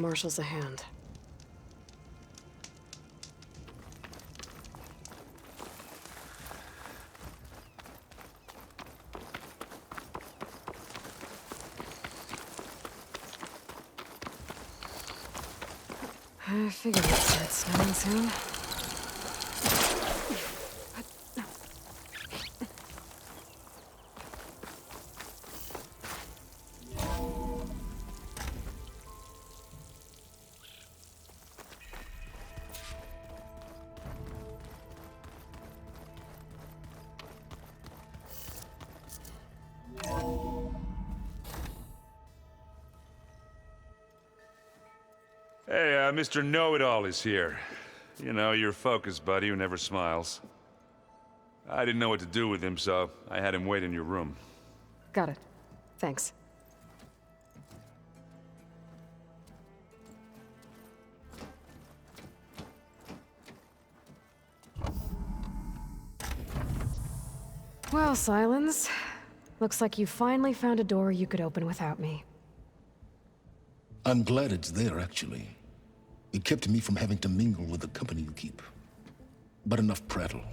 Marshals a hand. I figured it'd start snowing soon. Hey, Mr. Know-It-All is here. You know, your focus buddy who never smiles. I didn't know what to do with him, so I had him wait in your room. Got it. Thanks. Well, Silence. Looks like you finally found a door you could open without me. I'm glad it's there, actually. It kept me from having to mingle with the company you keep. But enough prattle.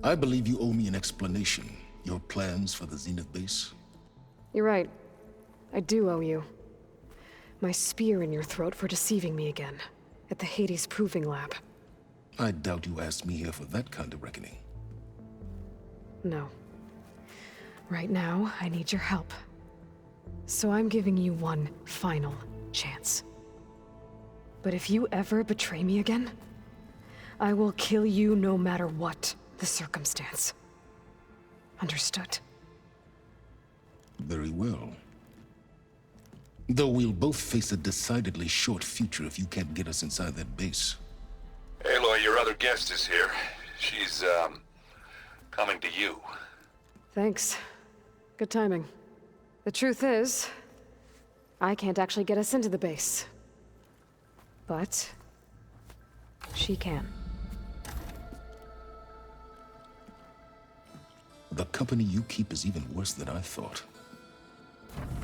I believe you owe me an explanation. Your plans for the Zenith base? You're right. I do owe you. My spear in your throat for deceiving me again. At the Hades Proving Lab. I doubt you asked me here for that kind of reckoning. No. Right now, I need your help. So I'm giving you one final chance. But if you ever betray me again, I will kill you no matter what the circumstance. Understood? Very well. Though we'll both face a decidedly short future if you can't get us inside that base. Aloy, your other guest is here. She's, coming to you. Thanks. Good timing. The truth is, I can't actually get us into the base. But she can. The company you keep is even worse than I thought.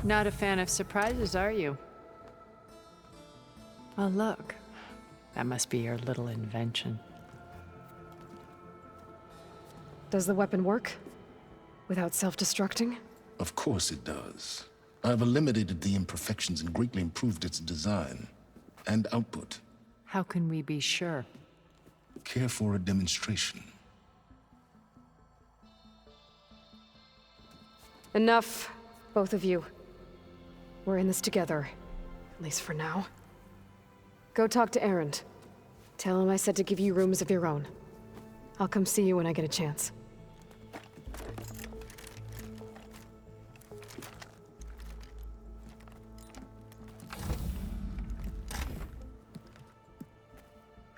Not a fan of surprises, are you? Oh, look. That must be your little invention. Does the weapon work? Without self-destructing? Of course it does. I've eliminated the imperfections and greatly improved its design and output. How can we be sure? Care for a demonstration? Enough, both of you. We're in this together, at least for now. Go talk to Erend. Tell him I said to give you rooms of your own. I'll come see you when I get a chance.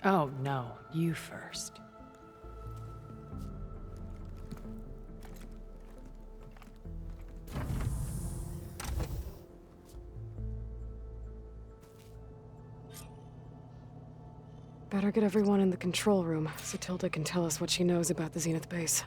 Oh, no. You first. Better get everyone in the control room so Tilda can tell us what she knows about the Zenith base.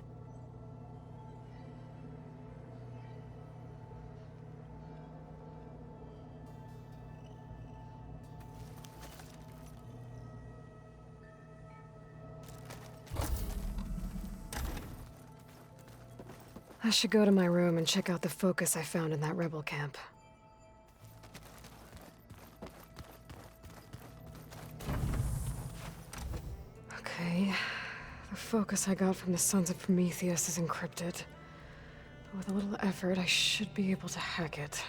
I should go to my room and check out the focus I found in that rebel camp. Okay, the focus I got from the Sons of Prometheus is encrypted. But with a little effort, I should be able to hack it.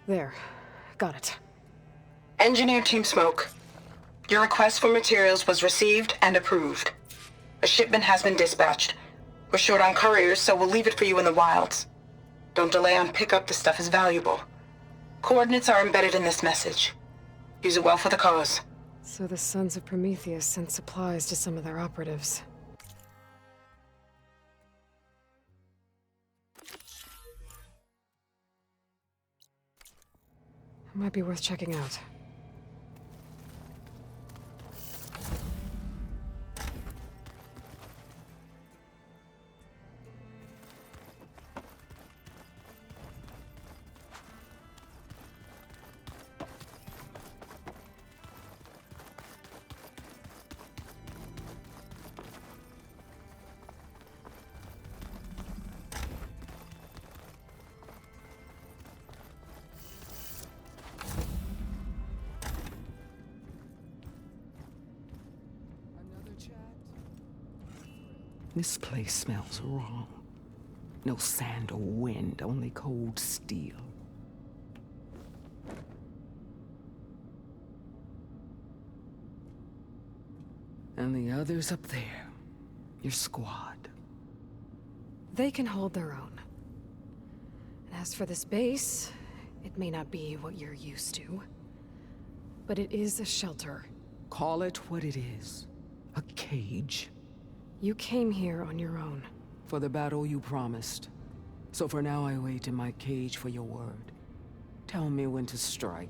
There, got it. Engineer Team Smoke, your request for materials was received and approved. A shipment has been dispatched. We're short on couriers, so we'll leave it for you in the wilds. Don't delay on pickup, the stuff is valuable. Coordinates are embedded in this message. Use it well for the cause. So the Sons of Prometheus sent supplies to some of their operatives. It might be worth checking out. This place smells wrong. No sand or wind, only cold steel. And the others up there, your squad. They can hold their own. And as for this base, it may not be what you're used to, but it is a shelter. Call it what it is. A cage. You came here on your own. For the battle you promised. So for now I wait in my cage for your word. Tell me when to strike.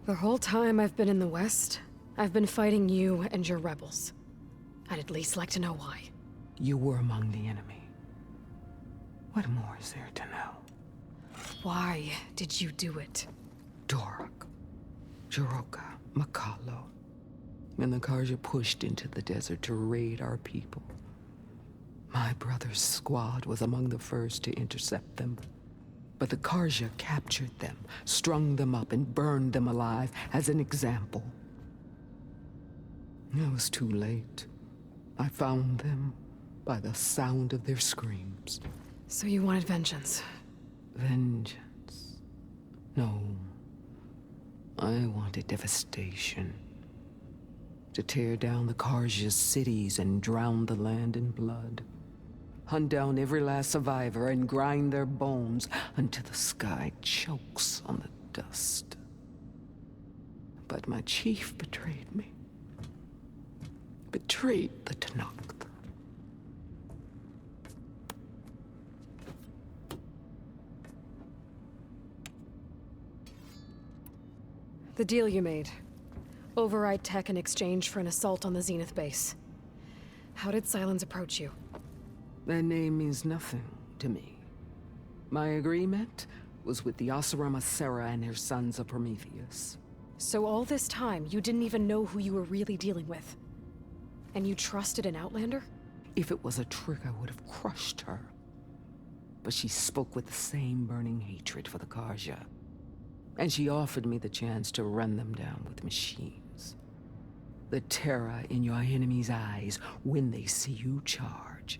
The whole time I've been in the West, I've been fighting you and your rebels. I'd at least like to know why. You were among the enemy. What more is there to know? Why did you do it? Dorak, Jiroka, Makalo, and the Karja pushed into the desert to raid our people. My brother's squad was among the first to intercept them. But the Karja captured them, strung them up, and burned them alive as an example. It was too late. I found them by the sound of their screams. So you wanted vengeance? Vengeance? No. I wanted devastation. To tear down the Karja's cities and drown the land in blood. Hunt down every last survivor and grind their bones until the sky chokes on the dust. But my chief betrayed me. Betrayed the Tenakth. The deal you made. Override tech in exchange for an assault on the Zenith base. How did Sylens approach you? Their name means nothing to me. My agreement was with the Asarama Sera and her sons of Prometheus. So all this time, you didn't even know who you were really dealing with? And you trusted an Outlander? If it was a trick, I would have crushed her. But she spoke with the same burning hatred for the Karja. And she offered me the chance to run them down with machines. The terror in your enemy's eyes when they see you charge.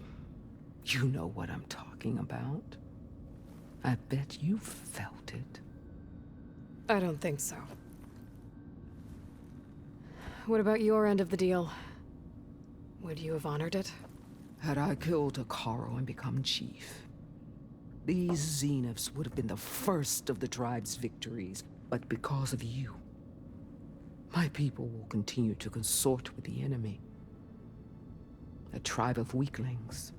You know what I'm talking about. I bet you felt it. I don't think so. What about your end of the deal? Would you have honored it? Had I killed Akaro and become chief, these zeniths would have been the first of the tribe's victories. But because of you, my people will continue to consort with the enemy. A tribe of weaklings.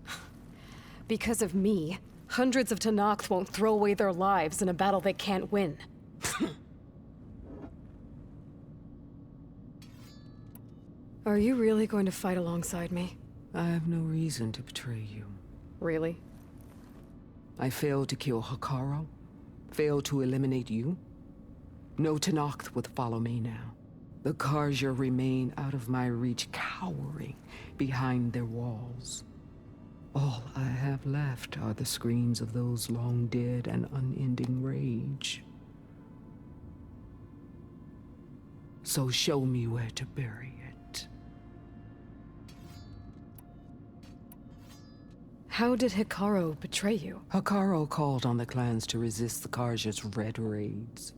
Because of me, hundreds of Tenakth won't throw away their lives in a battle they can't win. Are you really going to fight alongside me? I have no reason to betray you. Really? I failed to kill Hakaro, failed to eliminate you. No Tenakth would follow me now. The Karja remain out of my reach, cowering behind their walls. All I have left are the screams of those long dead and unending rage. So show me where to bury it. How did Hikaru betray you? Hikaru called on the clans to resist the Karja's red raids.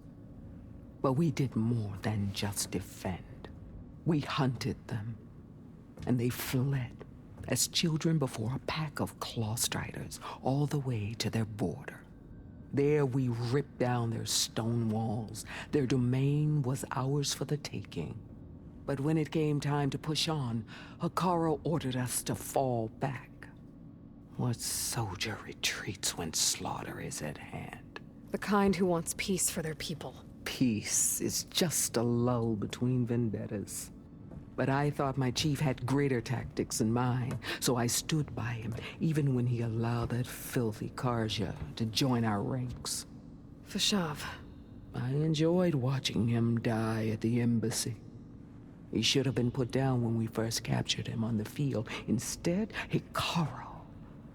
But we did more than just defend. We hunted them, and they fled as children before a pack of claw striders all the way to their border. There we ripped down their stone walls. Their domain was ours for the taking. But when it came time to push on, Hikaru ordered us to fall back. What soldier retreats when slaughter is at hand? The kind who wants peace for their people. Peace is just a lull between vendettas. But I thought my chief had greater tactics than mine, so I stood by him, even when he allowed that filthy Karja to join our ranks. Fashav. I enjoyed watching him die at the embassy. He should have been put down when we first captured him on the field. Instead, Hikaru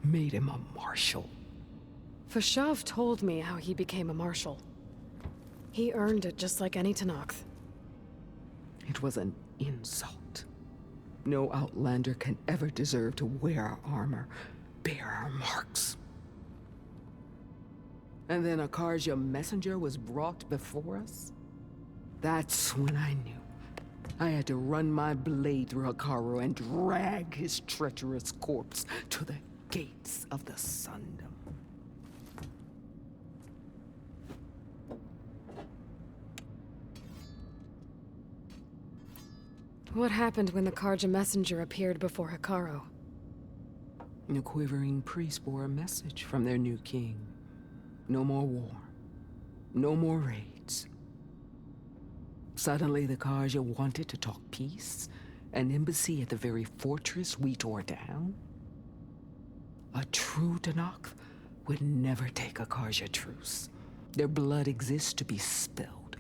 made him a marshal. Fashav told me how he became a marshal. He earned it just like any Tenakth. It was an insult. No outlander can ever deserve to wear our armor, bear our marks. And then a Karja messenger was brought before us? That's when I knew. I had to run my blade through Hikaru and drag his treacherous corpse to the gates of the Sundom. What happened when the Karja messenger appeared before Hikaru? The quivering priest bore a message from their new king. No more war. No more raids. Suddenly the Karja wanted to talk peace. An embassy at the very fortress we tore down? A true Tenakth would never take a Karja truce. Their blood exists to be spilled.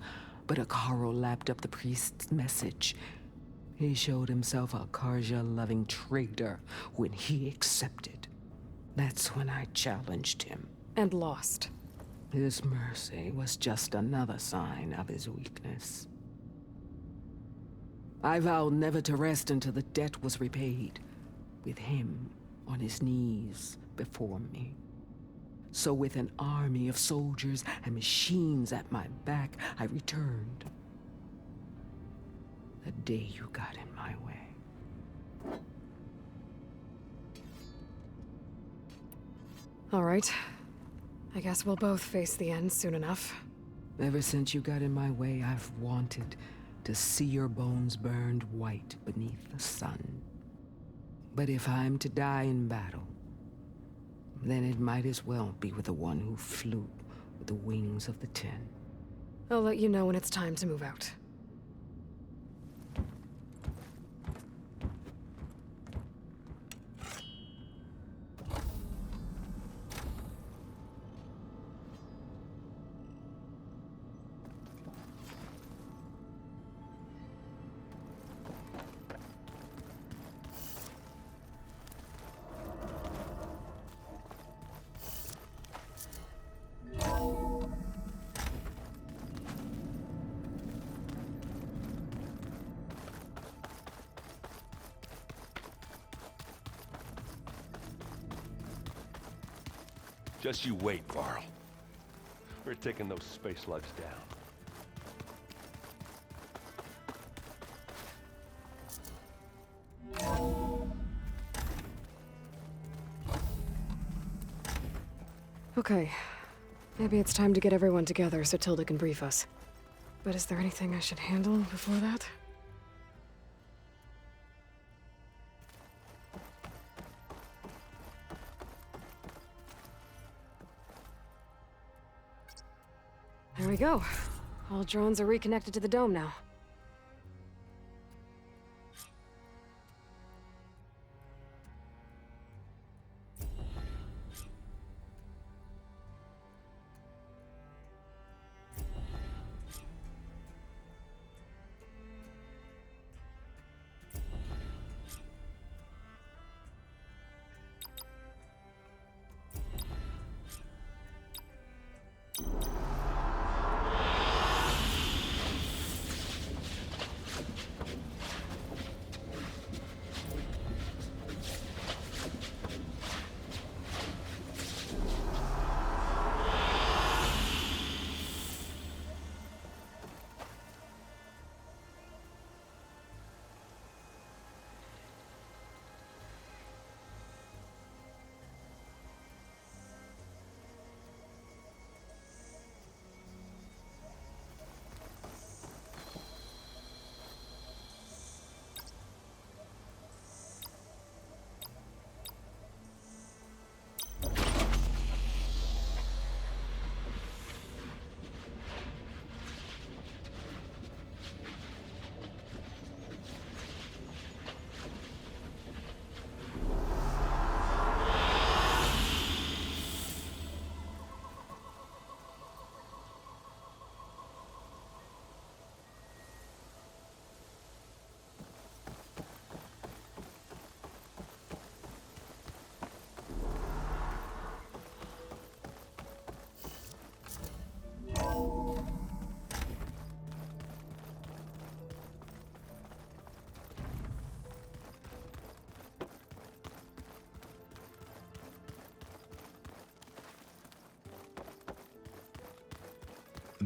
But Hikaru lapped up the priest's message. He showed himself a Karja-loving traitor when he accepted. That's when I challenged him. And lost. His mercy was just another sign of his weakness. I vowed never to rest until the debt was repaid, with him on his knees before me. So with an army of soldiers and machines at my back, I returned. The day you got in my way. All right. I guess we'll both face the end soon enough. Ever since you got in my way, I've wanted to see your bones burned white beneath the sun. But if I'm to die in battle, then it might as well be with the one who flew with the wings of the Ten. I'll let you know when it's time to move out. Just you wait, Varl. We're taking those space slugs down. Okay. Maybe it's time to get everyone together so Tilda can brief us. But is there anything I should handle before that? There we go. All drones are reconnected to the dome now.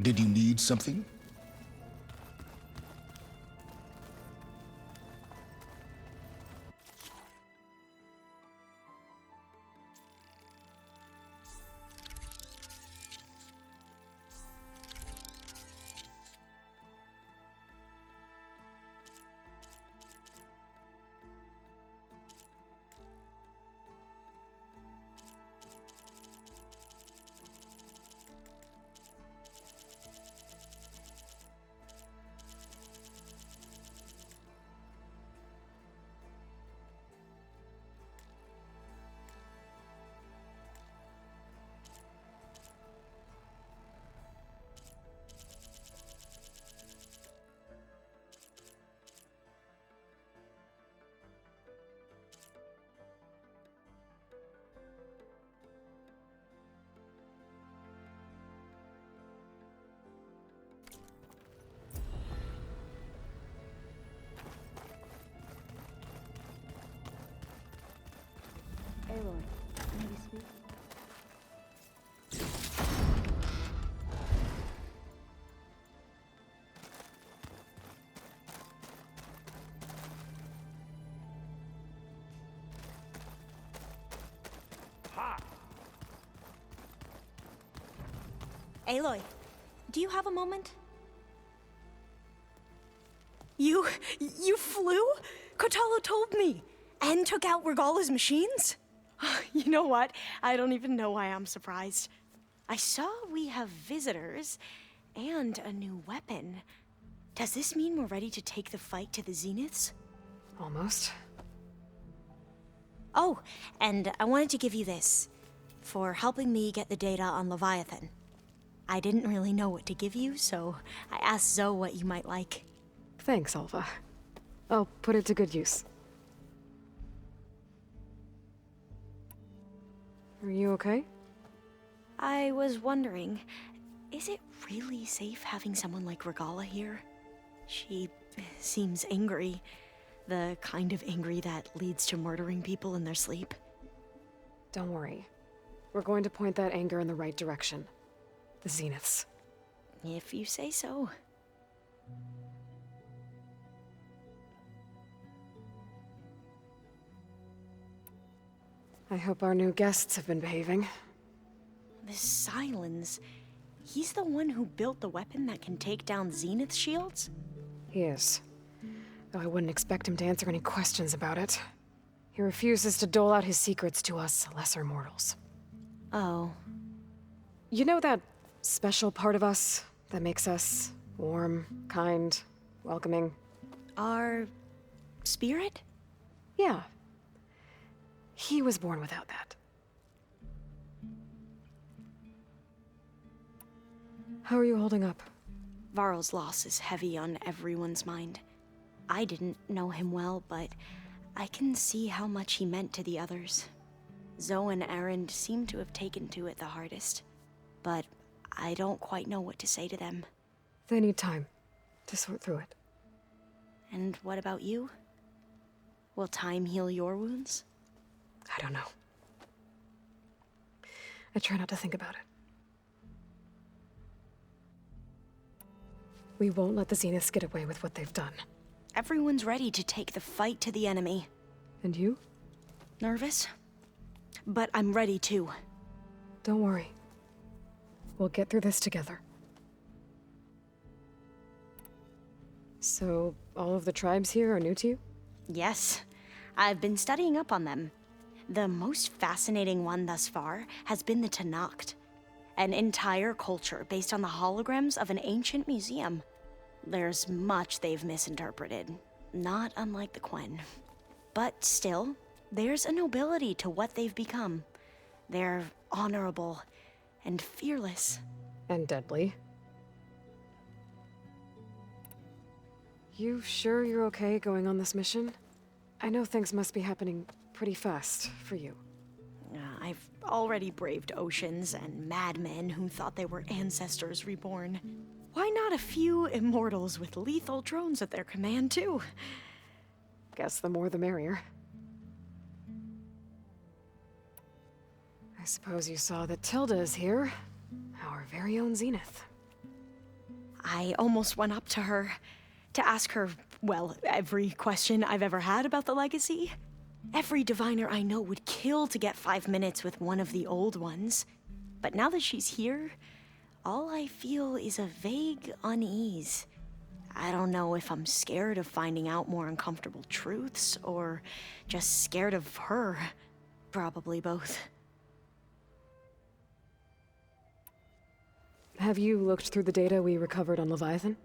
Did you need something? Aloy, may we speak? Aloy, do you have a moment? You flew? Kotalo told me! And took out Regala's machines? You know what? I don't even know why I'm surprised. I saw we have visitors and a new weapon. Does this mean we're ready to take the fight to the Zeniths? Almost. Oh, and I wanted to give you this for helping me get the data on Leviathan. I didn't really know what to give you, so I asked Zoe what you might like. Thanks, Alva. I'll put it to good use. Are you okay? I was wondering, is it really safe having someone like Regala here? She seems angry. The kind of angry that leads to murdering people in their sleep. Don't worry. We're going to point that anger in the right direction. The Zeniths. If you say so. I hope our new guests have been behaving. This Silence, he's the one who built the weapon that can take down Zenith shields? He is. Though I wouldn't expect him to answer any questions about it. He refuses to dole out his secrets to us lesser mortals. Oh. You know that special part of us that makes us warm, kind, welcoming? Our spirit? Yeah. He was born without that. How are you holding up? Varl's loss is heavy on everyone's mind. I didn't know him well, but I can see how much he meant to the others. Zoe and Aaron seem to have taken to it the hardest, but I don't quite know what to say to them. They need time to sort through it. And what about you? Will time heal your wounds? I don't know. I try not to think about it. We won't let the Zeniths get away with what they've done. Everyone's ready to take the fight to the enemy. And you? Nervous? But I'm ready too. Don't worry. We'll get through this together. So, all of the tribes here are new to you? Yes, I've been studying up on them. The most fascinating one thus far has been the Tenakth, an entire culture based on the holograms of an ancient museum. There's much they've misinterpreted, not unlike the Quen. But still, there's a nobility to what they've become. They're honorable and fearless. And deadly. You sure you're okay going on this mission? I know things must be happening pretty fast for you. I've already braved oceans and madmen who thought they were ancestors reborn. Why not a few immortals with lethal drones at their command, too? Guess the more the merrier. I suppose you saw that Tilda is here. Our very own Zenith. I almost went up to her to ask her, well, every question I've ever had about the legacy. Every diviner I know would kill to get 5 minutes with one of the old ones. But now that she's here, all I feel is a vague unease. I don't know if I'm scared of finding out more uncomfortable truths, or just scared of her. Probably both. Have you looked through the data we recovered on Leviathan?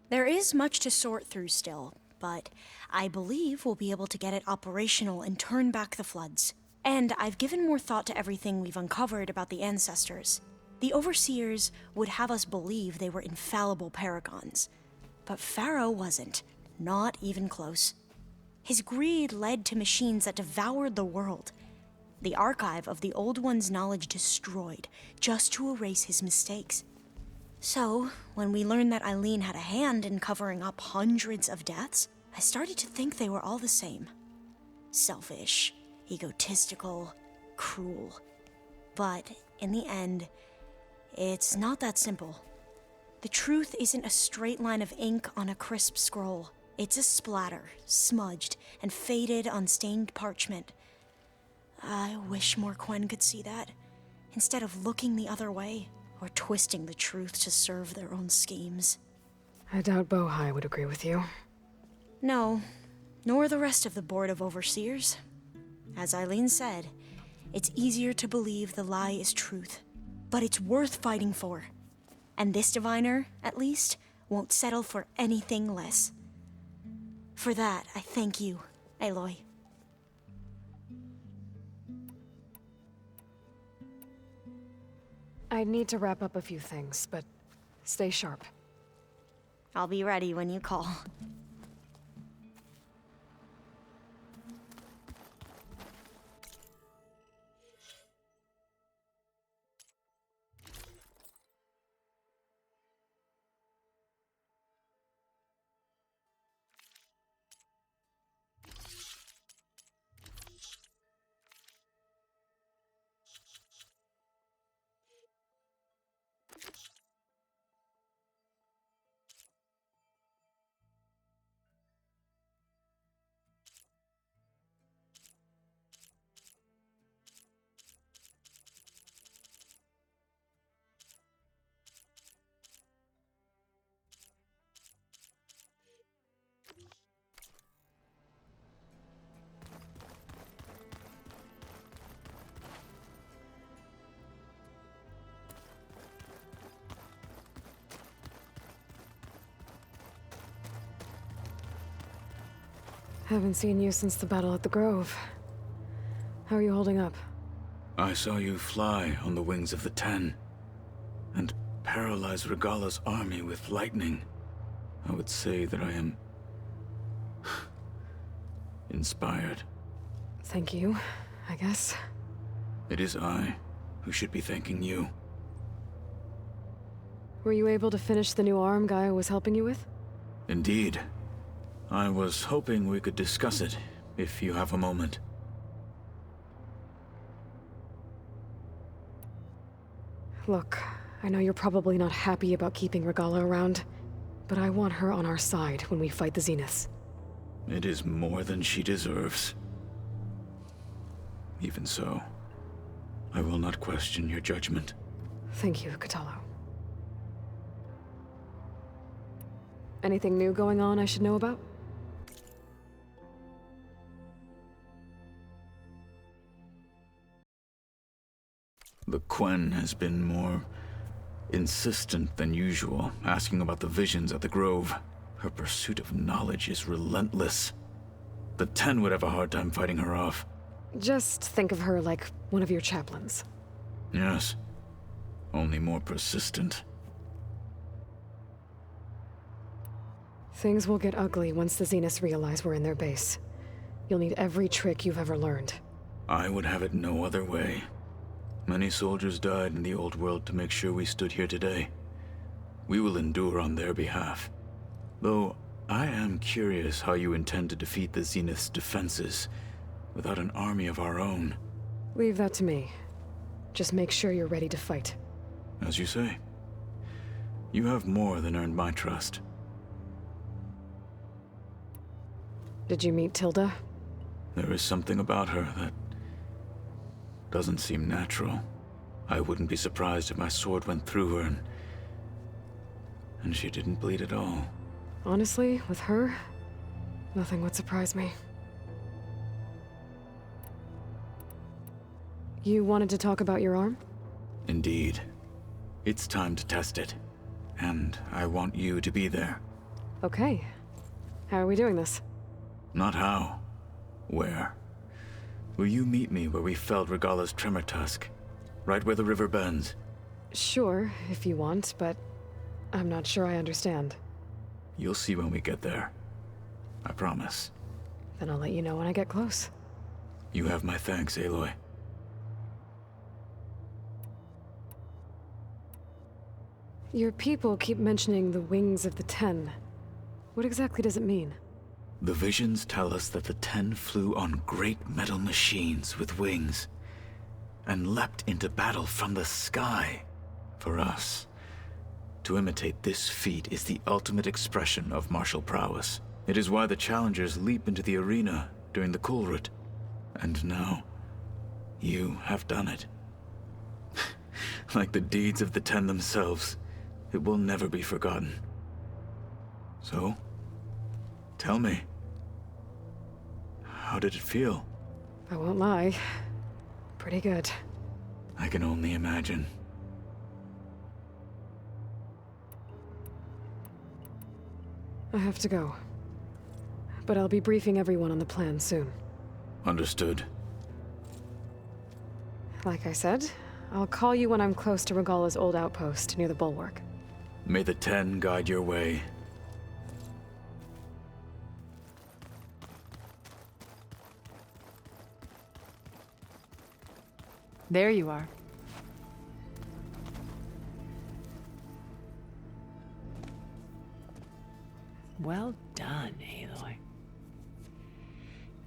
There is much to sort through still, but I believe we'll be able to get it operational and turn back the floods. And I've given more thought to everything we've uncovered about the ancestors. The Overseers would have us believe they were infallible paragons. But Pharaoh wasn't. Not even close. His greed led to machines that devoured the world. The archive of the Old One's knowledge destroyed, just to erase his mistakes. So, when we learned that Eileen had a hand in covering up hundreds of deaths, I started to think they were all the same. Selfish, egotistical, cruel. But, in the end, it's not that simple. The truth isn't a straight line of ink on a crisp scroll. It's a splatter, smudged and faded on stained parchment. I wish more Quen could see that, instead of looking the other way, or twisting the truth to serve their own schemes. I doubt Bohai would agree with you. No, nor the rest of the Board of Overseers. As Eileen said, it's easier to believe the lie is truth, but it's worth fighting for. And this diviner, at least, won't settle for anything less. For that, I thank you, Aloy. I need to wrap up a few things, but stay sharp. I'll be ready when you call. Haven't seen you since the battle at the Grove. How are you holding up? I saw you fly on the wings of the Ten, and paralyze Regala's army with lightning. I would say that I am inspired. Thank you, I guess. It is I who should be thanking you. Were you able to finish the new arm Gaia was helping you with? Indeed. I was hoping we could discuss it, if you have a moment. Look, I know you're probably not happy about keeping Regala around, but I want her on our side when we fight the Zeniths. It is more than she deserves. Even so, I will not question your judgment. Thank you, Kotallo. Anything new going on I should know about? The Quen has been more insistent than usual, asking about the visions at the Grove. Her pursuit of knowledge is relentless. The Ten would have a hard time fighting her off. Just think of her like one of your chaplains. Yes, only more persistent. Things will get ugly once the Zeniths realize we're in their base. You'll need every trick you've ever learned. I would have it no other way. Many soldiers died in the old world to make sure we stood here today. We will endure on their behalf. Though, I am curious how you intend to defeat the Zenith's defenses without an army of our own. Leave that to me. Just make sure you're ready to fight. As you say. You have more than earned my trust. Did you meet Tilda? There is something about her that doesn't seem natural. I wouldn't be surprised if my sword went through her and she didn't bleed at all. Honestly, with her, nothing would surprise me. You wanted to talk about your arm? Indeed. It's time to test it. And I want you to be there. Okay. How are we doing this? Not how. Where? Will you meet me where we felled Regalla's tremor tusk? Right where the river bends? Sure, if you want, but I'm not sure I understand. You'll see when we get there. I promise. Then I'll let you know when I get close. You have my thanks, Aloy. Your people keep mentioning the wings of the Ten. What exactly does it mean? The visions tell us that the Ten flew on great metal machines with wings, and leapt into battle from the sky. For us, to imitate this feat is the ultimate expression of martial prowess. It is why the challengers leap into the arena during the Kulrut. And now, you have done it. Like the deeds of the Ten themselves, it will never be forgotten. So, tell me, how did it feel? I won't lie. Pretty good. I can only imagine. I have to go. But I'll be briefing everyone on the plan soon. Understood. Like I said, I'll call you when I'm close to Regalla's old outpost near the bulwark. May the Ten guide your way. There you are. Well done, Aloy.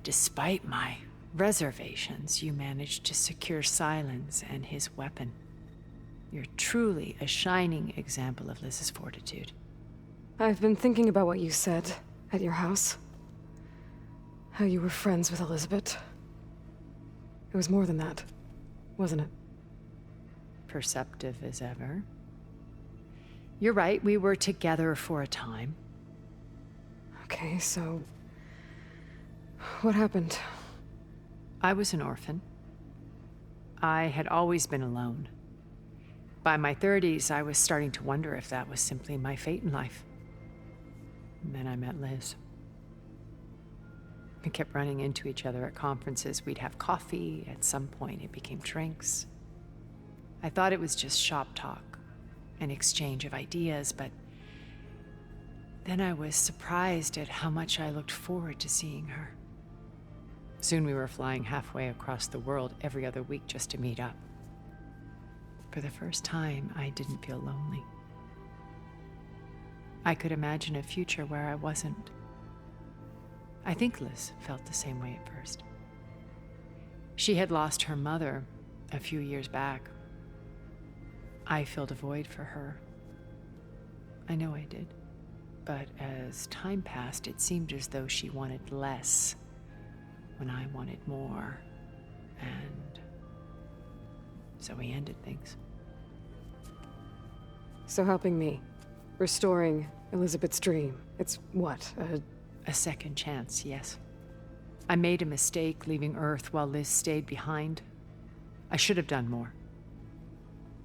Despite my reservations, you managed to secure Silence and his weapon. You're truly a shining example of Liz's fortitude. I've been thinking about what you said at your house. How you were friends with Elizabeth. It was more than that, wasn't it? Perceptive as ever. You're right, we were together for a time. Okay, so... what happened? I was an orphan. I had always been alone. By my 30s, I was starting to wonder if that was simply my fate in life. And then I met Liz. We kept running into each other at conferences. We'd have coffee. At some point, it became drinks. I thought it was just shop talk, an exchange of ideas, but then I was surprised at how much I looked forward to seeing her. Soon we were flying halfway across the world every other week just to meet up. For the first time, I didn't feel lonely. I could imagine a future where I wasn't. I think Liz felt the same way at first. She had lost her mother a few years back. I filled a void for her. I know I did. But as time passed, it seemed as though she wanted less when I wanted more. And so we ended things. So helping me, restoring Elizabeth's dream, it's what, A second chance, yes. I made a mistake leaving Earth while Liz stayed behind. I should have done more.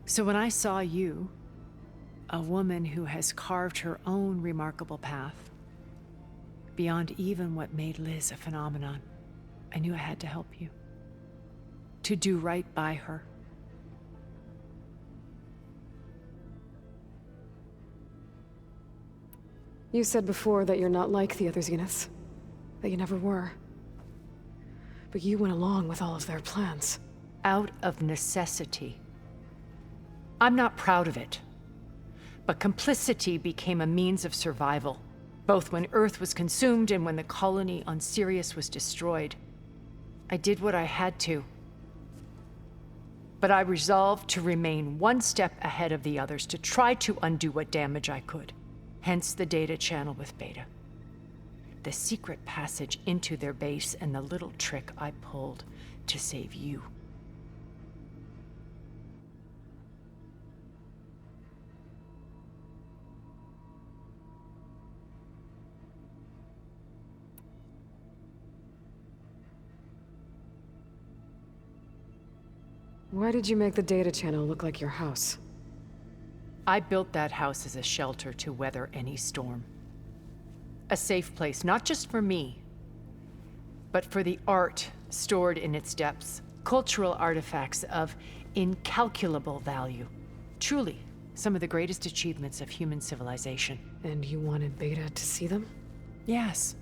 So when I saw you, a woman who has carved her own remarkable path, beyond even what made Liz a phenomenon, I knew I had to help you. To do right by her. You said before that you're not like the other zeniths. That you never were. But you went along with all of their plans. Out of necessity. I'm not proud of it. But complicity became a means of survival, both when Earth was consumed and when the colony on Sirius was destroyed. I did what I had to. But I resolved to remain one step ahead of the others to try to undo what damage I could. Hence the data channel with Beta. The secret passage into their base and the little trick I pulled to save you. Why did you make the data channel look like your house? I built that house as a shelter to weather any storm. A safe place, not just for me, but for the art stored in its depths. Cultural artifacts of incalculable value. Truly, some of the greatest achievements of human civilization. And you wanted Beta to see them? Yes.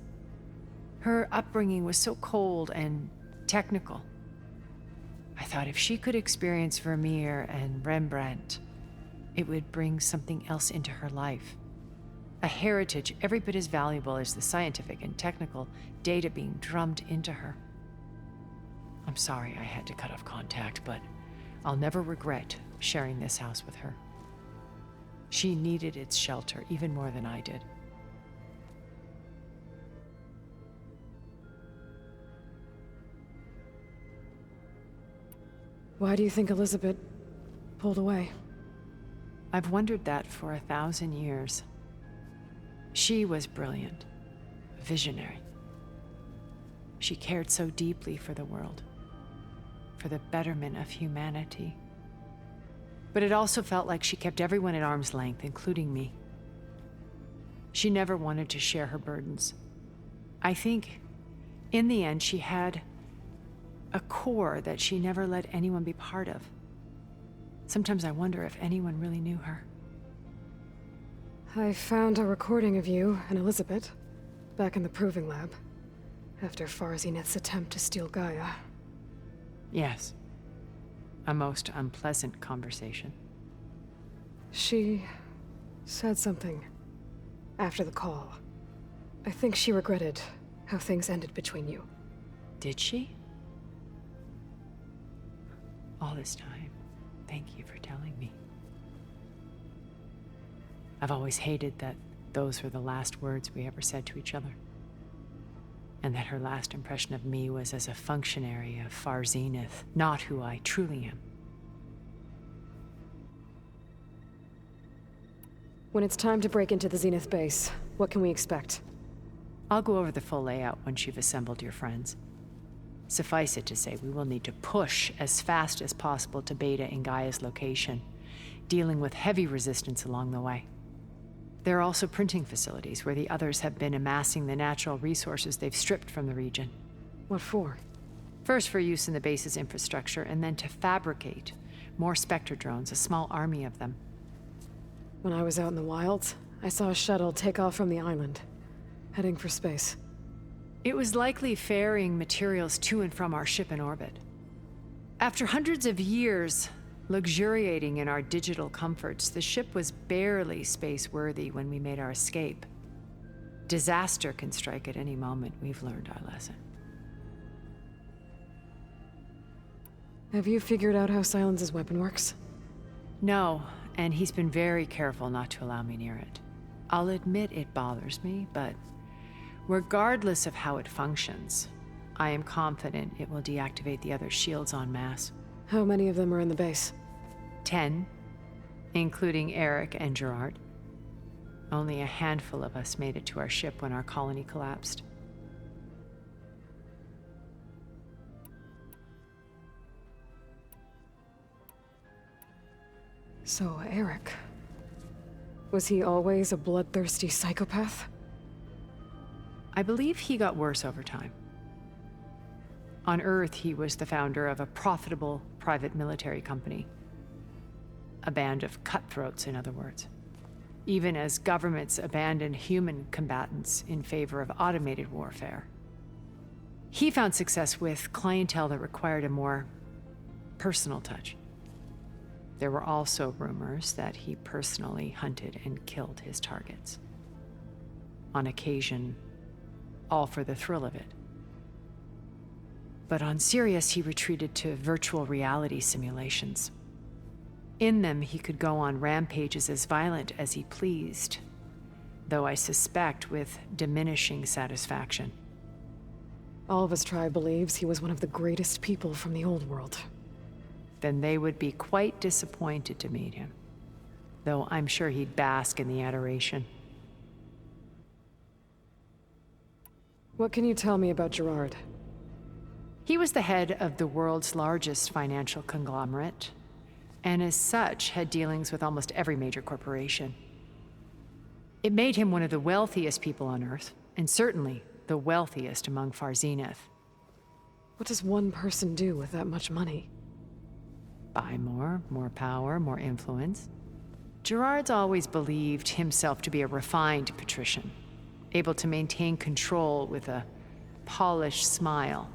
Her upbringing was so cold and technical. I thought if she could experience Vermeer and Rembrandt, it would bring something else into her life. A heritage every bit as valuable as the scientific and technical data being drummed into her. I'm sorry I had to cut off contact, but I'll never regret sharing this house with her. She needed its shelter even more than I did. Why do you think Elizabeth pulled away? I've wondered that for 1,000 years. She was brilliant, visionary. She cared so deeply for the world, for the betterment of humanity. But it also felt like she kept everyone at arm's length, including me. She never wanted to share her burdens. I think, in the end, she had a core that she never let anyone be part of. Sometimes I wonder if anyone really knew her. I found a recording of you and Elizabeth back in the proving lab after Zenith's attempt to steal Gaia. Yes. A most unpleasant conversation. She said something after the call. I think she regretted how things ended between you. Did she? All this time, thank you for telling me. I've always hated that those were the last words we ever said to each other. And that her last impression of me was as a functionary of Zenith, not who I truly am. When it's time to break into the Zenith base, what can we expect? I'll go over the full layout once you've assembled your friends. Suffice it to say, we will need to push as fast as possible to Beta in Gaia's location, dealing with heavy resistance along the way. There are also printing facilities where the others have been amassing the natural resources they've stripped from the region. What for? First for use in the base's infrastructure, and then to fabricate more Spectre drones, a small army of them. When I was out in the wilds, I saw a shuttle take off from the island, heading for space. It was likely ferrying materials to and from our ship in orbit. After hundreds of years luxuriating in our digital comforts, the ship was barely space-worthy when we made our escape. Disaster can strike at any moment. We've learned our lesson. Have you figured out how Silence's weapon works? No, and he's been very careful not to allow me near it. I'll admit it bothers me, but regardless of how it functions, I am confident it will deactivate the other shields en masse. How many of them are in the base? 10, including Eric and Gerard. Only a handful of us made it to our ship when our colony collapsed. So, Eric... was he always a bloodthirsty psychopath? I believe he got worse over time. On Earth, he was the founder of a profitable private military company. A band of cutthroats, in other words. Even as governments abandoned human combatants in favor of automated warfare. He found success with clientele that required a more personal touch. There were also rumors that he personally hunted and killed his targets. On occasion, all for the thrill of it. But on Sirius, he retreated to virtual reality simulations. In them, he could go on rampages as violent as he pleased, though I suspect with diminishing satisfaction. All of his tribe believes he was one of the greatest people from the old world. Then they would be quite disappointed to meet him, though I'm sure he'd bask in the adoration. What can you tell me about Gerard? He was the head of the world's largest financial conglomerate, and as such had dealings with almost every major corporation. It made him one of the wealthiest people on Earth, and certainly the wealthiest among Far Zenith. What does one person do with that much money? Buy more power, more influence. Gerard's always believed himself to be a refined patrician, able to maintain control with a polished smile.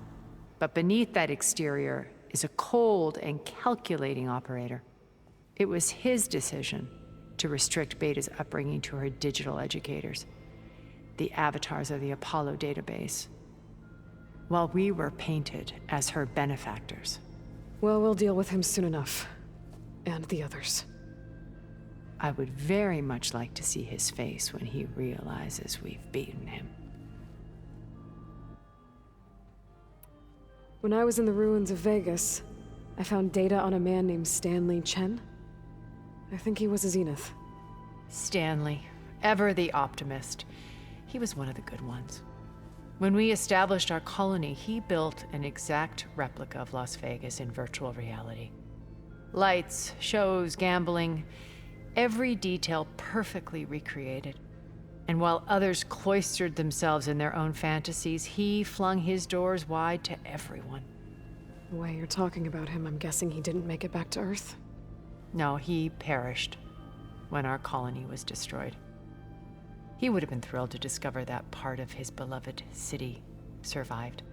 But beneath that exterior is a cold and calculating operator. It was his decision to restrict Beta's upbringing to her digital educators, the avatars of the Apollo database, while we were painted as her benefactors. Well, we'll deal with him soon enough. And the others. I would very much like to see his face when he realizes we've beaten him. When I was in the ruins of Vegas, I found data on a man named Stanley Chen. I think he was a zenith. Stanley, ever the optimist. He was one of the good ones. When we established our colony, he built an exact replica of Las Vegas in virtual reality. Lights, shows, gambling, every detail perfectly recreated. And while others cloistered themselves in their own fantasies, he flung his doors wide to everyone. The way you're talking about him, I'm guessing he didn't make it back to Earth? No, he perished when our colony was destroyed. He would have been thrilled to discover that part of his beloved city survived.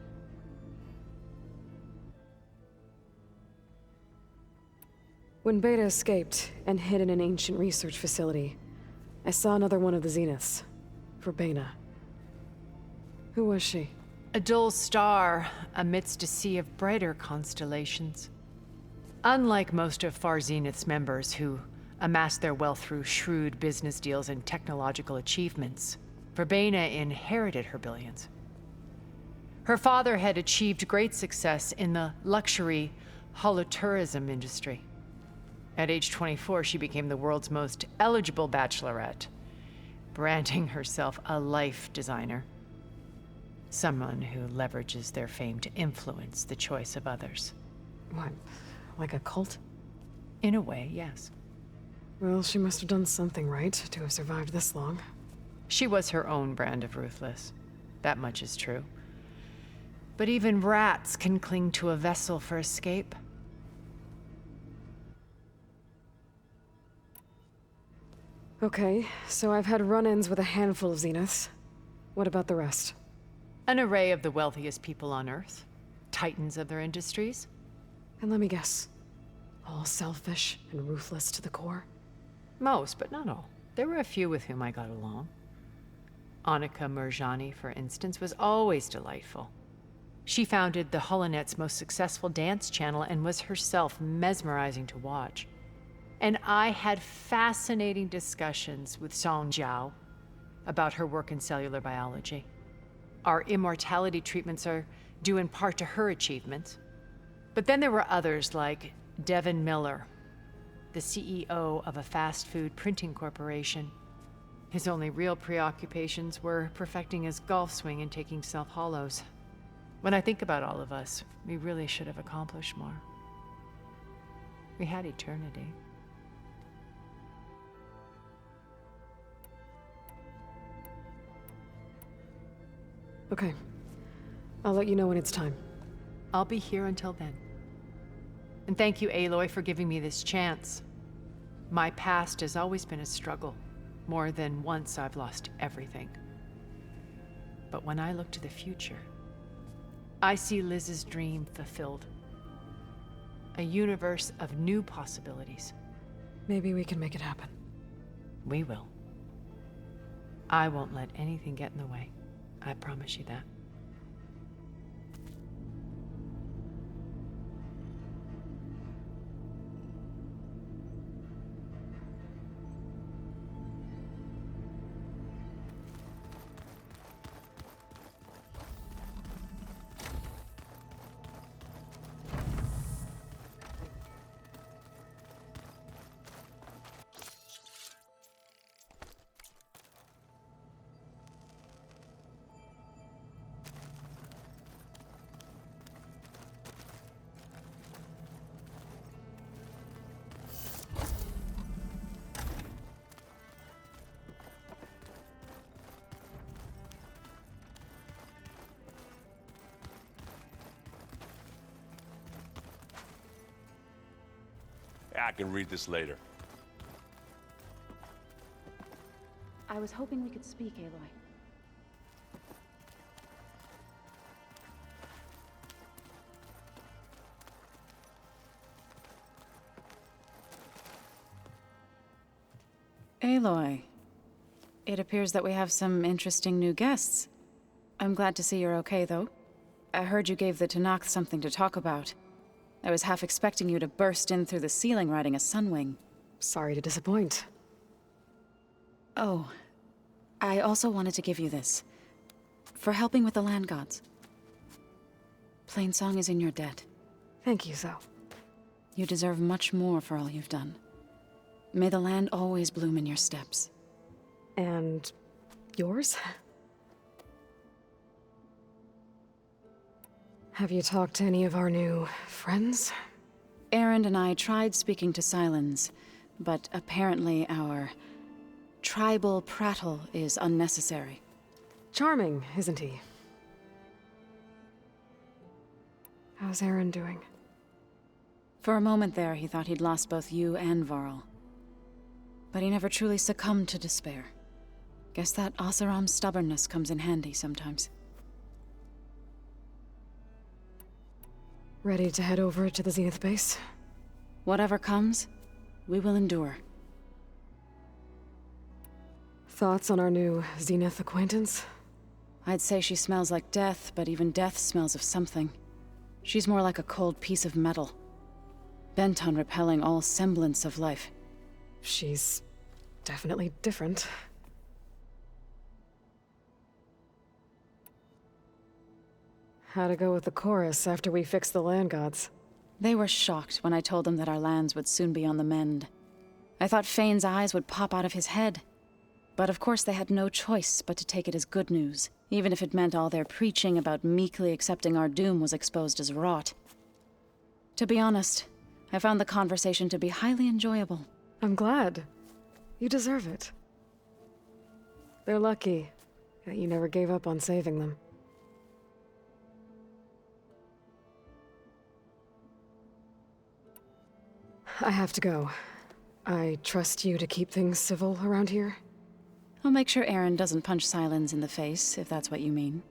When Beta escaped and hid in an ancient research facility, I saw another one of the zeniths, Verbena. Who was she? A dull star amidst a sea of brighter constellations. Unlike most of Far Zenith's members who amassed their wealth through shrewd business deals and technological achievements, Verbena inherited her billions. Her father had achieved great success in the luxury holotourism industry. At age 24, she became the world's most eligible bachelorette, branding herself a life designer. Someone who leverages their fame to influence the choice of others. What, like a cult? In a way, yes. Well, she must have done something right to have survived this long. She was her own brand of ruthless. That much is true. But even rats can cling to a vessel for escape. Okay, so I've had run-ins with a handful of zeniths. What about the rest? An array of the wealthiest people on Earth. Titans of their industries. And let me guess. All selfish and ruthless to the core? Most, but not all. There were a few with whom I got along. Annika Murjani, for instance, was always delightful. She founded the HoloNet's most successful dance channel and was herself mesmerizing to watch. And I had fascinating discussions with Song Jiao about her work in cellular biology. Our immortality treatments are due in part to her achievements. But then there were others like Devin Miller, the CEO of a fast food printing corporation. His only real preoccupations were perfecting his golf swing and taking self-hollows. When I think about all of us, we really should have accomplished more. We had eternity. Okay. I'll let you know when it's time. I'll be here until then. And thank you, Aloy, for giving me this chance. My past has always been a struggle. More than once I've lost everything. But when I look to the future, I see Liz's dream fulfilled. A universe of new possibilities. Maybe we can make it happen. We will. I won't let anything get in the way. I promise you that. I can read this later. I was hoping we could speak, Aloy. Aloy, it appears that we have some interesting new guests. I'm glad to see you're okay, though. I heard you gave the Tanakh something to talk about. I was half expecting you to burst in through the ceiling riding a sunwing. Sorry to disappoint. Oh, I also wanted to give you this. For helping with the land gods. Plainsong is in your debt. Thank you, Zoe. You deserve much more for all you've done. May the land always bloom in your steps. And yours? Have you talked to any of our new friends? Aaron and I tried speaking to Silence, but apparently our tribal prattle is unnecessary. Charming, isn't he? How's Aaron doing? For a moment there, he thought he'd lost both you and Varl. But he never truly succumbed to despair. Guess that Oseram's stubbornness comes in handy sometimes. Ready to head over to the Zenith base? Whatever comes, we will endure. Thoughts on our new Zenith acquaintance? I'd say she smells like death, but even death smells of something. She's more like a cold piece of metal, bent on repelling all semblance of life. She's definitely different. How'd it go with the chorus after we fixed the land gods? They were shocked when I told them that our lands would soon be on the mend. I thought Fane's eyes would pop out of his head. But of course they had no choice but to take it as good news, even if it meant all their preaching about meekly accepting our doom was exposed as rot. To be honest, I found the conversation to be highly enjoyable. I'm glad. You deserve it. They're lucky that you never gave up on saving them. I have to go. I trust you to keep things civil around here. I'll make sure Aaron doesn't punch Silence in the face, if that's what you mean.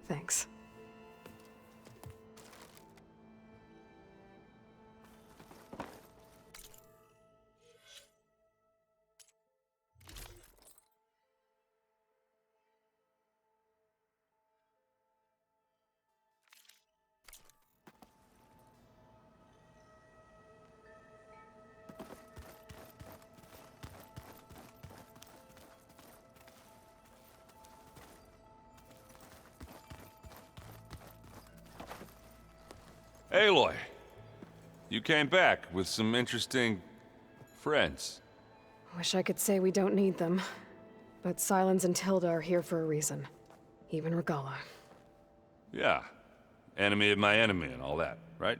Thanks. Aloy, you came back with some interesting friends. Wish I could say we don't need them, but Silence and Tilda are here for a reason. Even Regala. Yeah, enemy of my enemy and all that, right?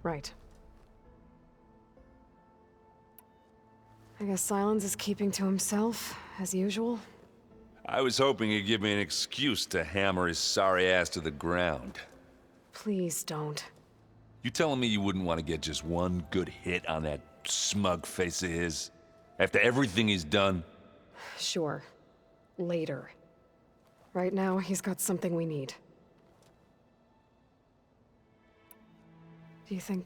Right. I guess Silence is keeping to himself, as usual. I was hoping he'd give me an excuse to hammer his sorry ass to the ground. Please don't. You telling me you wouldn't want to get just one good hit on that smug face of his? After everything he's done? Sure. Later. Right now, he's got something we need. Do you think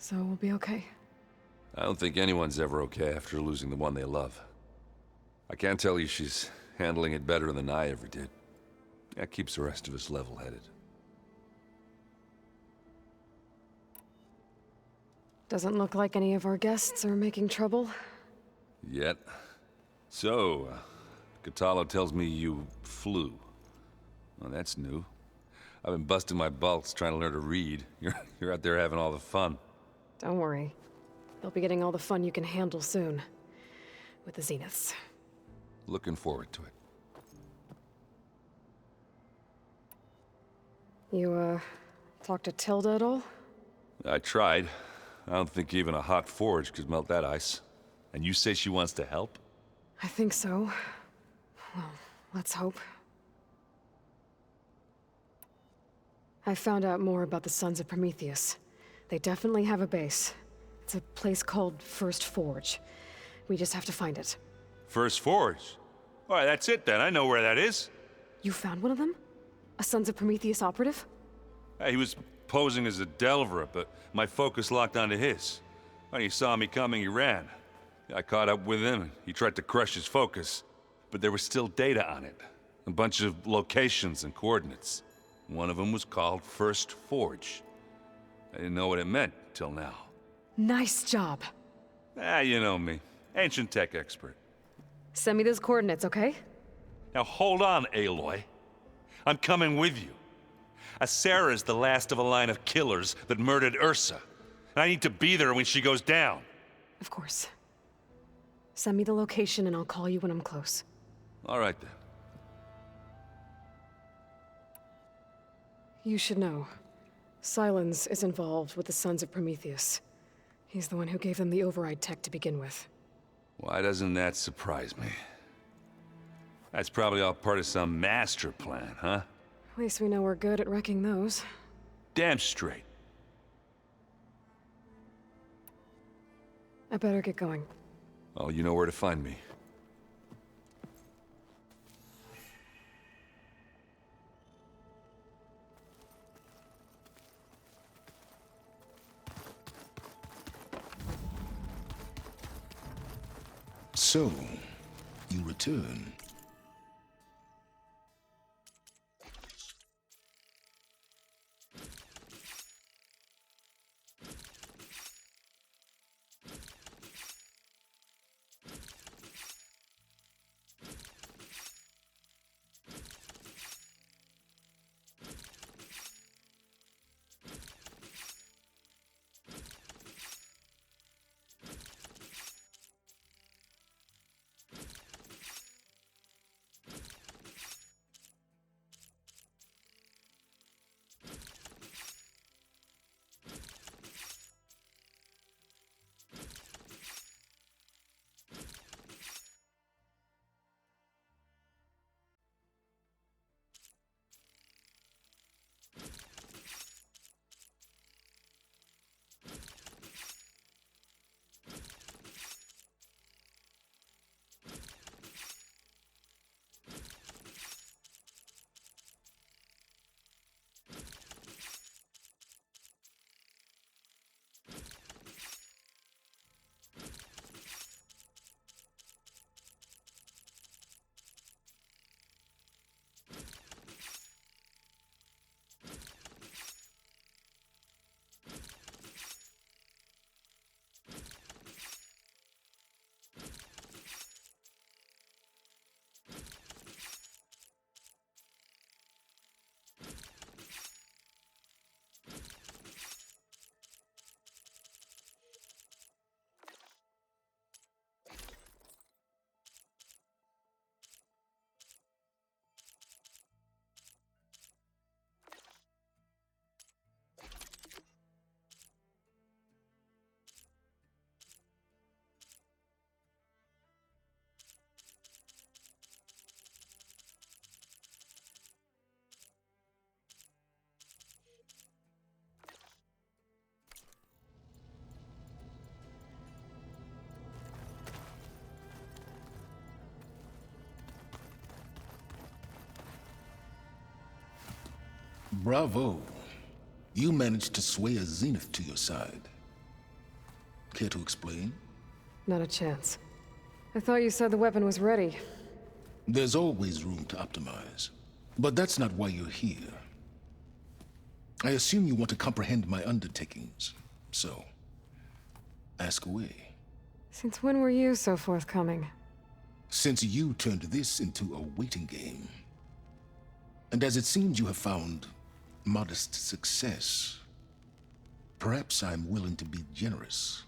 Zoe will be okay? I don't think anyone's ever okay after losing the one they love. I can't tell you she's handling it better than I ever did. That keeps the rest of us level-headed. Doesn't look like any of our guests are making trouble. Yet. So, Katalo tells me you flew. Well, that's new. I've been busting my balls trying to learn to read. You're out there having all the fun. Don't worry. You'll be getting all the fun you can handle soon. With the Zeniths. Looking forward to it. You, talked to Tilda at all? I tried. I don't think even a hot forge could melt that ice. And you say she wants to help? I think so. Well, let's hope. I found out more about the Sons of Prometheus. They definitely have a base. It's a place called First Forge. We just have to find it. First Forge? All right, that's it then. I know where that is. You found one of them? A Sons of Prometheus operative? He was posing as a Delver, but my focus locked onto his. When he saw me coming, he ran. I caught up with him, and he tried to crush his focus. But there was still data on it. A bunch of locations and coordinates. One of them was called First Forge. I didn't know what it meant till now. Nice job. You know me. Ancient tech expert. Send me those coordinates, okay? Now hold on, Aloy. I'm coming with you. Asera's the last of a line of killers that murdered Ursa. And I need to be there when she goes down. Of course. Send me the location and I'll call you when I'm close. All right then. You should know. Silence is involved with the Sons of Prometheus. He's the one who gave them the override tech to begin with. Why doesn't that surprise me? That's probably all part of some master plan, huh? At least we know we're good at wrecking those. Damn straight. I better get going. Oh, you know where to find me. So, you return. Bravo. You managed to sway a zenith to your side. Care to explain? Not a chance. I thought you said the weapon was ready. There's always room to optimize. But that's not why you're here. I assume you want to comprehend my undertakings. So, ask away. Since when were you so forthcoming? Since you turned this into a waiting game. And as it seems you have found modest success, perhaps I'm willing to be generous.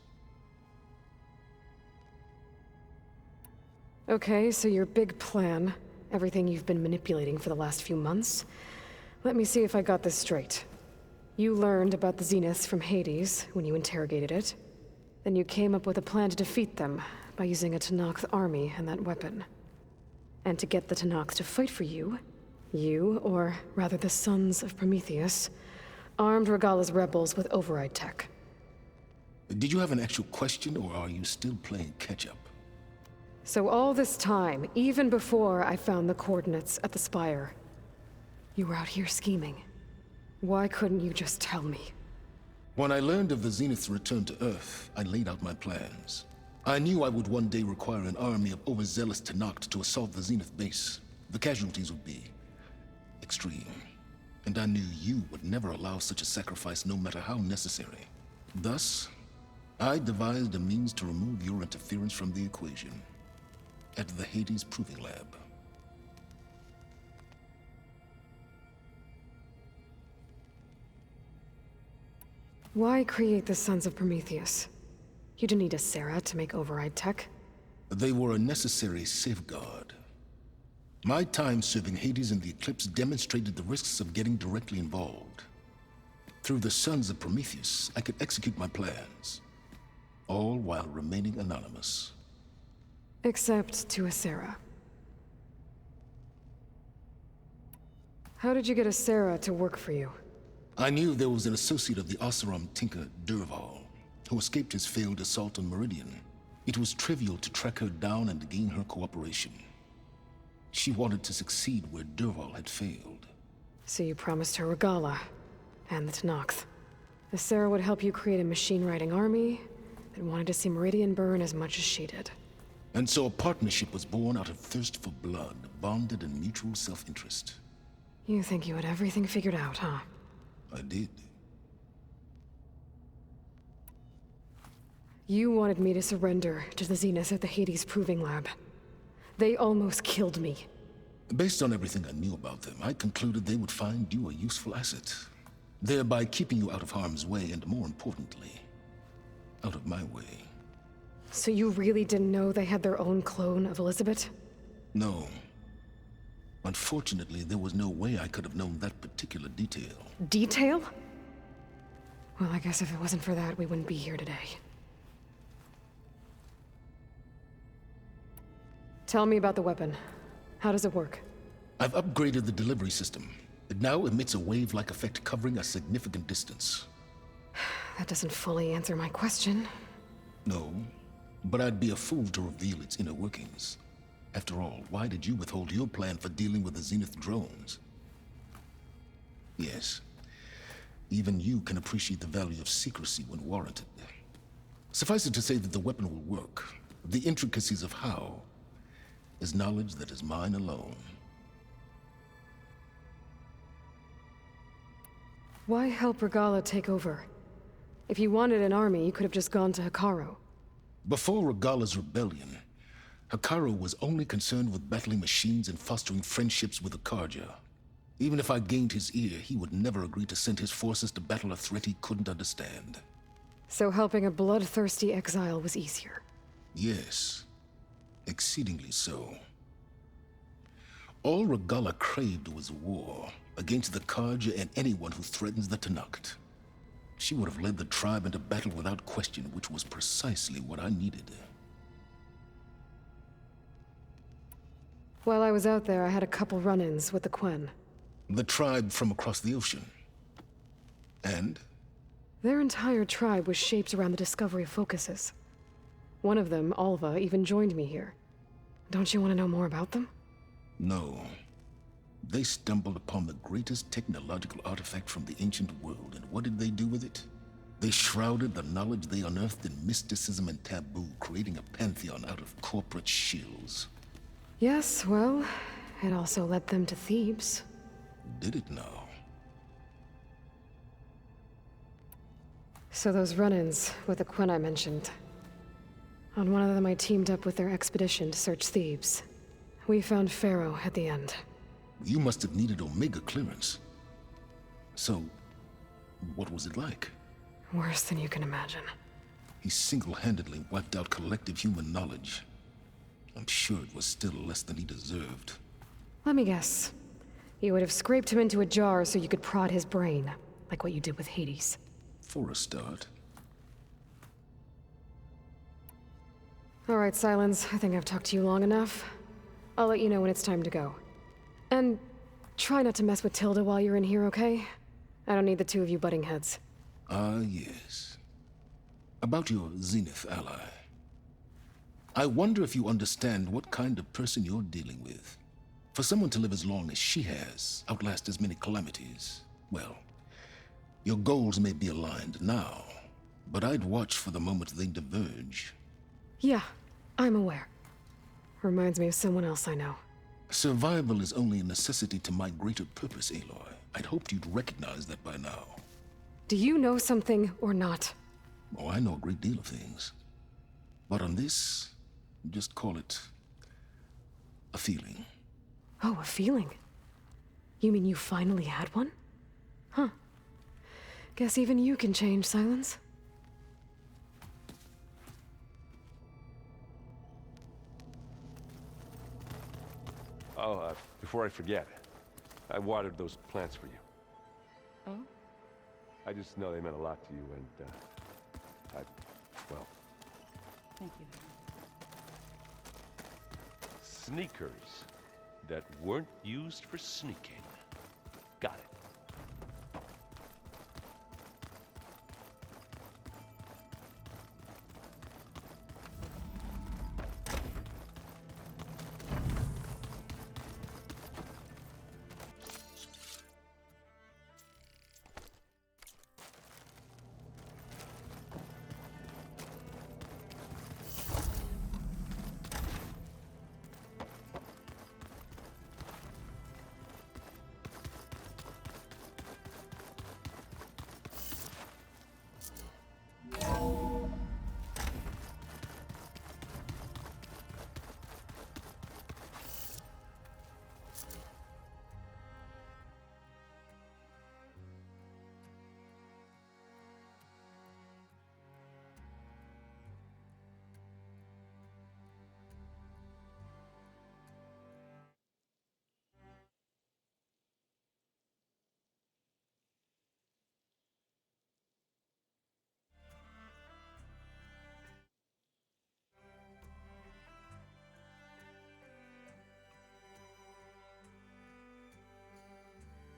Okay, so your big plan, everything you've been manipulating for the last few months. Let me see if I got this straight. You learned about the zeniths from Hades when you interrogated it. Then you came up with a plan to defeat them by using a Tenakth army and that weapon. And to get the Tenakth to fight for you, or rather the Sons of Prometheus, armed Regala's rebels with override tech. Did you have an actual question, or are you still playing catch-up? So all this time, even before I found the coordinates at the spire, you were out here scheming. Why couldn't you just tell me? When I learned of the Zenith's return to Earth, I laid out my plans. I knew I would one day require an army of overzealous Tenakth to assault the Zenith base. The casualties would be extreme. And I knew you would never allow such a sacrifice, no matter how necessary. Thus, I devised a means to remove your interference from the equation. At the Hades Proving Lab. Why create the Sons of Prometheus? You didn't need a Sarah to make override tech. They were a necessary safeguard. My time serving Hades in the Eclipse demonstrated the risks of getting directly involved. Through the Sons of Prometheus, I could execute my plans, all while remaining anonymous. Except to a Sarah. How did you get a Sarah to work for you? I knew there was an associate of the Oseram tinker, Derval, who escaped his failed assault on Meridian. It was trivial to track her down and gain her cooperation. She wanted to succeed where Derval had failed. So you promised her Regala, and the Tenakth. The Sarah would help you create a machine-riding army that wanted to see Meridian burn as much as she did. And so a partnership was born out of thirst for blood, bonded in mutual self-interest. You think you had everything figured out, huh? I did. You wanted me to surrender to the Zeniths at the Hades Proving Lab. They almost killed me. Based on everything I knew about them, I concluded they would find you a useful asset, thereby keeping you out of harm's way and, more importantly, out of my way. So you really didn't know they had their own clone of Elizabeth? No. Unfortunately, there was no way I could have known that particular detail. Detail? Well, I guess if it wasn't for that, we wouldn't be here today. Tell me about the weapon. How does it work? I've upgraded the delivery system. It now emits a wave-like effect covering a significant distance. That doesn't fully answer my question. No, but I'd be a fool to reveal its inner workings. After all, why did you withhold your plan for dealing with the Zenith drones? Yes, even you can appreciate the value of secrecy when warranted. Suffice it to say that the weapon will work. The intricacies of how is knowledge that is mine alone. Why help Regala take over? If you wanted an army, you could have just gone to Hekarro. Before Regala's rebellion, Hekarro was only concerned with battling machines and fostering friendships with the Karja. Even if I gained his ear, he would never agree to send his forces to battle a threat he couldn't understand. So helping a bloodthirsty exile was easier? Yes, exceedingly so. All Regala craved was war against the Karja and anyone who threatens the Tenakth. She would have led the tribe into battle without question, which was precisely what I needed. While I was out there, I had a couple run-ins with the Quen. The tribe from across the ocean. And? Their entire tribe was shaped around the discovery of focuses. One of them, Alva, even joined me here. Don't you want to know more about them? No. They stumbled upon the greatest technological artifact from the ancient world, and what did they do with it? They shrouded the knowledge they unearthed in mysticism and taboo, creating a pantheon out of corporate shills. Yes, well, it also led them to Thebes. Did it now? So those run-ins with the Quen I mentioned. On one of them I teamed up with their expedition to search Thebes. We found Pharaoh at the end. You must have needed Omega clearance. So, what was it like? Worse than you can imagine. He single-handedly wiped out collective human knowledge. I'm sure it was still less than he deserved. Let me guess. You would have scraped him into a jar so you could prod his brain, like what you did with Hades. For a start. All right, Silence. I think I've talked to you long enough. I'll let you know when it's time to go. And try not to mess with Tilda while you're in here, okay? I don't need the two of you butting heads. Ah, yes. About your zenith ally. I wonder if you understand what kind of person you're dealing with. For someone to live as long as she has, outlast as many calamities, well, your goals may be aligned now, but I'd watch for the moment they diverge. Yeah, I'm aware. Reminds me of someone else I know. Survival is only a necessity to my greater purpose, Aloy. I'd hoped you'd recognize that by now. Do you know something or not? Oh, I know a great deal of things. But on this, just call it a feeling. Oh, a feeling. You mean you finally had one? Huh. Guess even you can change, Silence. Oh, before I forget, I watered those plants for you. Oh? I just know they meant a lot to you, and, well... Thank you. Sneakers that weren't used for sneaking. Got it.